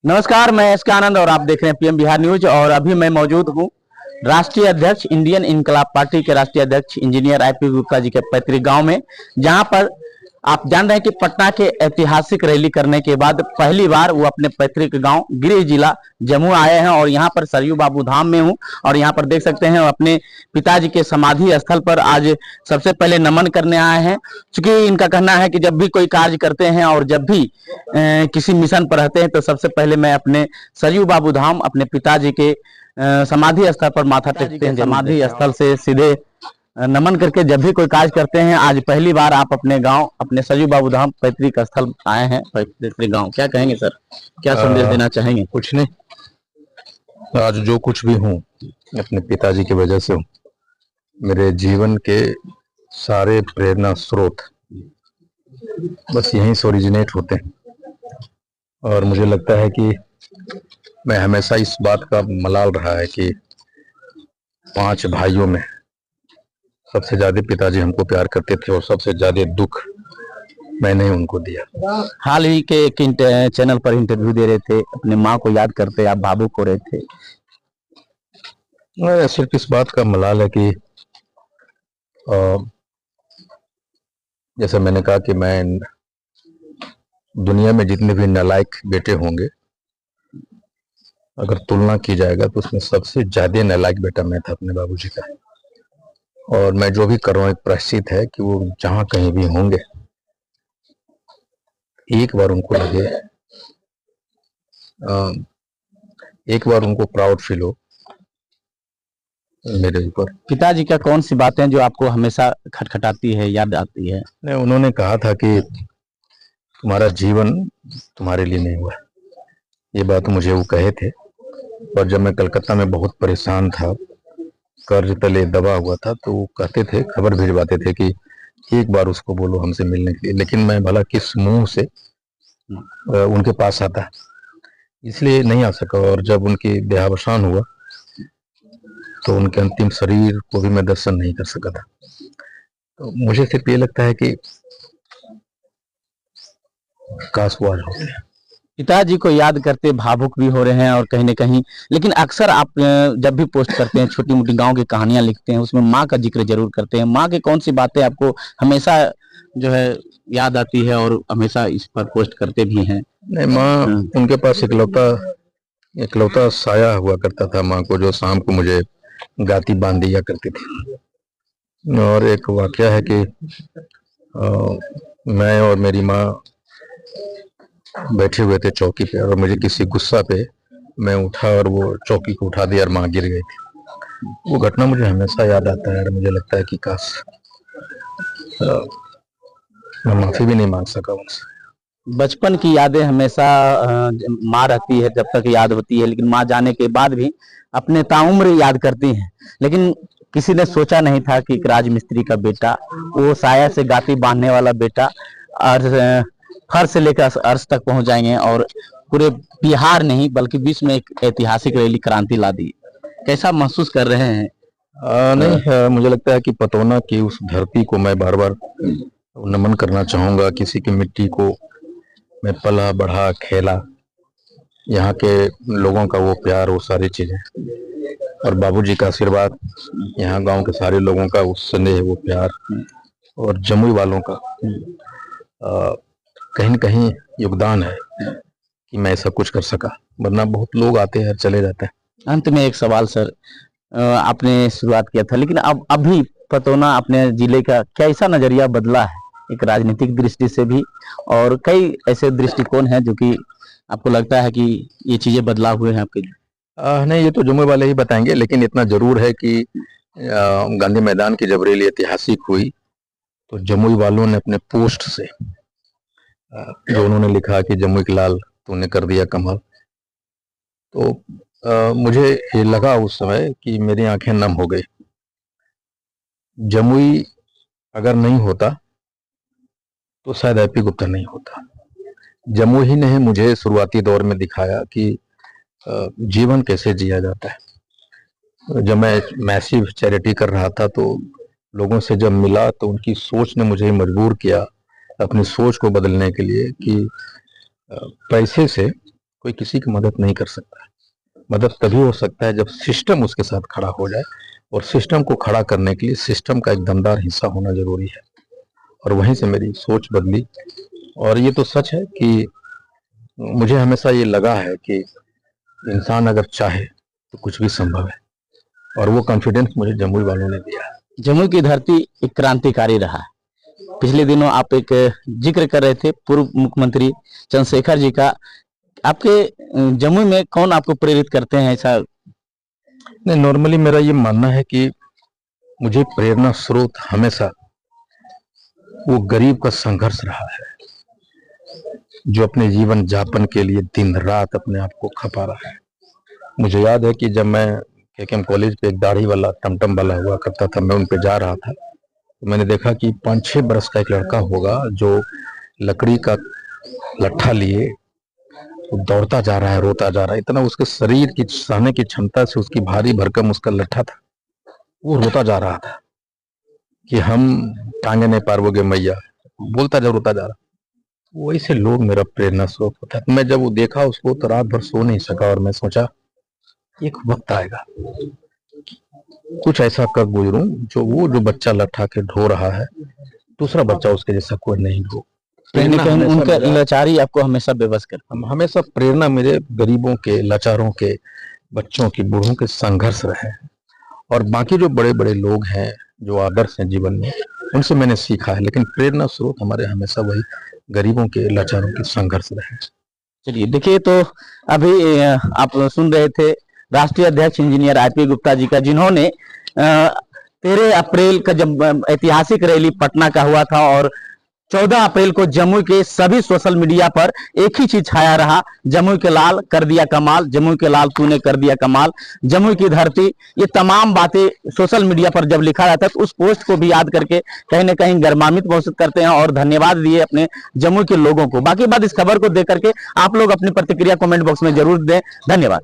नमस्कार, मैं एस के आनंद और आप देख रहे हैं पीएम बिहार न्यूज। और अभी मैं मौजूद हूँ राष्ट्रीय अध्यक्ष इंडियन इनकलाब पार्टी के राष्ट्रीय अध्यक्ष इंजीनियर आईपी गुप्ता जी के पैतृक गांव में, जहां पर आप जान रहे हैं कि पटना के ऐतिहासिक रैली करने के बाद पहली बार वो अपने पैतृक गांव गृह जिला जम्मू आए हैं। और यहां पर सरयू बाबू धाम में हूं और यहां पर देख सकते हैं अपने पिताजी के समाधि स्थल पर आज सबसे पहले नमन करने आए हैं। क्योंकि इनका कहना है कि जब भी कोई कार्य करते हैं और जब भी किसी मिशन पर रहते हैं तो सबसे पहले मैं अपने सरयू बाबू धाम अपने पिताजी के समाधि स्थल पर माथा टेकते हैं। समाधि स्थल से सीधे नमन करके जब भी कोई कार्य करते हैं। आज पहली बार आप अपने गांव अपने सरयू बाबू धाम पैतृक स्थल आए हैं। पैतृक गांव क्या कहेंगे सर, क्या संदेश देना चाहेंगे? कुछ नहीं, आज जो कुछ भी हूँ अपने पिताजी की वजह से हूँ। मेरे जीवन के सारे प्रेरणा स्रोत बस यहीं से ओरिजिनेट होते हैं। और मुझे लगता है कि मैं हमेशा इस बात का मलाल रहा है कि 5 भाइयों में सबसे ज्यादा पिताजी हमको प्यार करते थे और सबसे ज्यादा दुख मैंने उनको दिया। हाल ही के एक चैनल पर इंटरव्यू दे रहे थे, अपने माँ को याद करते आप भावुक हो रहे थे। सिर्फ इस बात का मलाल है कि जैसे मैंने कहा कि मैं दुनिया में जितने भी नालायक बेटे होंगे, अगर तुलना की जाएगा तो उसमें सबसे ज्यादा नालायक बेटा मैं था अपने बाबूजी का। और मैं जो भी कर रहा हूँ एक प्रायश्चित है कि वो जहां कहीं भी होंगे एक बार उनको लगे, एक बार उनको प्राउड फील हो मेरे ऊपर। पिताजी का कौन सी बातें जो आपको हमेशा खटखटाती है, याद आती है? नहीं, उन्होंने कहा था कि तुम्हारा जीवन तुम्हारे लिए नहीं हुआ। ये बात मुझे वो कहे थे। और जब मैं कलकत्ता में बहुत परेशान था, कर्ज तले दबा हुआ था, तो वो कहते थे, खबर भिजवाते थे कि एक बार उसको बोलो हमसे मिलने के लिए। लेकिन मैं भला किस मुंह से उनके पास आता, इसलिए नहीं आ सका। और जब उनकी देहावसान हुआ तो उनके अंतिम शरीर को भी मैं दर्शन नहीं कर सका था। तो मुझे सिर्फ ये लगता है कि काश वो आज होते हैं। पिताजी को याद करते भावुक भी हो रहे हैं और कहीं न कहीं, लेकिन अक्सर आप जब भी पोस्ट करते हैं, छोटी मोटी गांव की कहानियां लिखते हैं, उसमें माँ का जिक्र जरूर करते हैं। माँ की कौन सी बातें आपको हमेशा जो है याद आती है और हमेशा इस पर पोस्ट करते भी हैं? नहीं, माँ, उनके पास इकलौता साया हुआ करता था माँ को, जो शाम को मुझे गाती बांध दिया करती थी। और एक वाकया है कि मैं और मेरी माँ बैठे हुए थे चौकी पे, और मुझे किसी गुस्सा पे मैं उठा और वो चौकी को उठा दिया और माँ गिर गई थी। वो घटना मुझे हमेशा याद आता है और मुझे लगता है कि काश मैं माफी भी नहीं मांग सका उनसे। बचपन की यादें हमेशा माँ रहती है जब तक याद होती है, लेकिन माँ जाने के बाद भी अपने ताउम्र याद करती हैं। लेकिन किसी ने सोचा नहीं था कि एक राजमिस्त्री का बेटा, वो साया से गाती बांधने वाला बेटा, और फर्श से लेकर अर्श तक पहुंच जाएंगे और पूरे बिहार नहीं बल्कि विश्व में एक ऐतिहासिक रैली क्रांति ला दी। कैसा महसूस कर रहे हैं? नहीं, मुझे लगता है कि पतौना की उस धरती को मैं बार बार नमन करना चाहूंगा। किसी की मिट्टी को मैं पला बढ़ा खेला, यहाँ के लोगों का वो प्यार, वो सारी चीजें, और बाबूजी का आशीर्वाद, यहाँ गांव के सारे लोगों का वो स्नेह, वो प्यार, और जमुई वालों का कहीं न कहीं योगदान है कि मैं ऐसा कुछ कर सका। वरना बहुत लोग आते हैं चले जाते हैं। अंत में एक सवाल सर, आपने शुरुआत किया था, लेकिन अब अभी पतौना अपने जिले का कैसा नजरिया बदला है, एक राजनीतिक दृष्टि से भी, और कई ऐसे दृष्टिकोण हैं जो कि आपको लगता है कि ये चीजें बदलाव हुए हैं आपके लिए? नहीं, ये तो जम्मू वाले ही बताएंगे, लेकिन इतना जरूर है कि गांधी मैदान की जब रैली ऐतिहासिक हुई तो जमुई वालों ने अपने पोस्ट से जो उन्होंने लिखा कि जमुई के लाल तूने कर दिया कमाल, तो मुझे ये लगा उस समय कि मेरी आंखें नम हो गई। जमुई अगर नहीं होता तो शायद आईपी गुप्ता नहीं होता। जमुई ही ने मुझे शुरुआती दौर में दिखाया कि जीवन कैसे जिया जाता है। जब मैं मैसिव चैरिटी कर रहा था तो लोगों से जब मिला तो उनकी सोच ने मुझे मजबूर किया अपनी सोच को बदलने के लिए कि पैसे से कोई किसी की मदद नहीं कर सकता। मदद तभी हो सकता है जब सिस्टम उसके साथ खड़ा हो जाए, और सिस्टम को खड़ा करने के लिए सिस्टम का एक दमदार हिस्सा होना जरूरी है। और वहीं से मेरी सोच बदली। और ये तो सच है कि मुझे हमेशा ये लगा है कि इंसान अगर चाहे तो कुछ भी संभव है, और वो कॉन्फिडेंस मुझे जमुई वालों ने दिया है। जमुई की धरती एक क्रांतिकारी रहा है। पिछले दिनों आप एक जिक्र कर रहे थे पूर्व मुख्यमंत्री चंद्रशेखर जी का। आपके जमुई में कौन आपको प्रेरित करते हैं ऐसा? नहीं, नॉर्मली मेरा ये मानना है कि मुझे प्रेरणा स्रोत हमेशा वो गरीब का संघर्ष रहा है, जो अपने जीवन यापन के लिए दिन रात अपने आप को खपा रहा है। मुझे याद है कि जब मैं केकेएम कॉलेज पे एक दाढ़ी वाला टमटम वाला हुआ करता था, मैं उन पे जा रहा था, तो मैंने देखा कि 5-6 बरस का एक लड़का होगा जो लकड़ी का लट्ठा लिए दौड़ता जा रहा है, रोता जा रहा है। इतना उसके शरीर की सहने की क्षमता से, उसकी भारी भरकम उसका लट्ठा था, वो रोता जा रहा था कि हम टांगे नहीं पारोगे मैया, बोलता जा रोता जा रहा। वैसे लोग मेरा प्रेरणा स्रोत होता है। मैं जब वो देखा उसको तो रात भर सो नहीं सका, और मैं सोचा एक वक्त आएगा कुछ ऐसा कर गुजरूं जो वो जो बच्चा लट्ठा के ढो रहा है, दूसरा बच्चा उसके जैसा कोई नहीं ढो। कहीं ना कहीं उनका लाचारी आपको हमेशा बेबस कर। हमेशा प्रेरणा मेरे गरीबों के, लाचारों के, बच्चों की, बूढ़ों के संघर्ष रहे हैं। और बाकी जो बड़े बड़े लोग हैं जो आदर्श हैं जीवन में, उनसे मैंने सीखा है, लेकिन प्रेरणा स्रोत हमारे हमेशा वही गरीबों के, लाचारों के संघर्ष रहे। चलिए देखिए, तो अभी आप सुन रहे थे राष्ट्रीय अध्यक्ष इंजीनियर आईपी गुप्ता जी का, जिन्होंने 13 अप्रैल का जब ऐतिहासिक रैली पटना का हुआ था, और 14 अप्रैल को जमुई के सभी सोशल मीडिया पर एक ही चीज छाया रहा, जमुई के लाल कर दिया कमाल, जमुई के लाल तूने कर दिया कमाल, जमुई की धरती। ये तमाम बातें सोशल मीडिया पर जब लिखा जाता है तो उस पोस्ट को भी याद करके कहीं ना कहीं गर्मान्वित महसूस करते हैं और धन्यवाद दिए अपने जमुई के लोगों को। बाकी बात इस खबर को देख करके आप लोग अपनी प्रतिक्रिया कमेंट बॉक्स में जरूर दें। धन्यवाद।